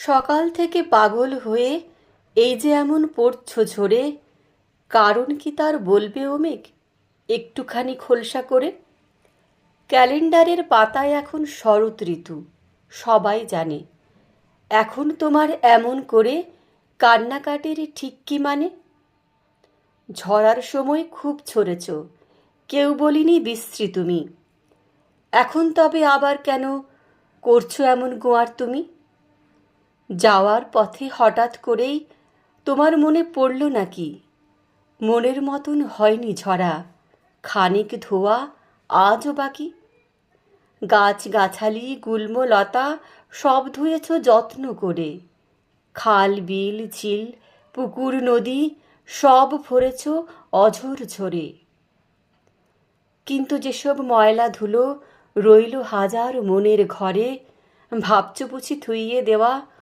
সকাল থেকে পাগল হয়ে এই যে এমন পড়ছো ঝরে, কারণ কি তার বলবে ও মেঘ একটুখানি খোলসা করে? ক্যালেন্ডারের পাতায় এখন শরৎ ঋতু, সবাই জানে। এখন তোমার এমন করে কান্নাকাটির ঠিক কি মানে? ঝরার সময় খুব ছড়েছ, কেউ বলিনি বিশ্রী তুমি। এখন তবে আবার কেন করছো এমন গোয়ার তুমি? যাওয়ার পথে হঠাৎ করেই তোমার মনে পড়ল নাকি মনের মতন হয়নি ঝরা, খানিক ধোয়া আজও বাকি? গাছগাছালি গুল্মলতা সব ধুয়েছ যত্ন করে, খাল বিল ঝিল পুকুর নদী সব ভরেছ অঝোর ঝরে। কিন্তু যেসব ময়লা ধুলো রইল হাজার মনের ঘরে, ভাবছ বুঝি থুইয়ে দেওয়া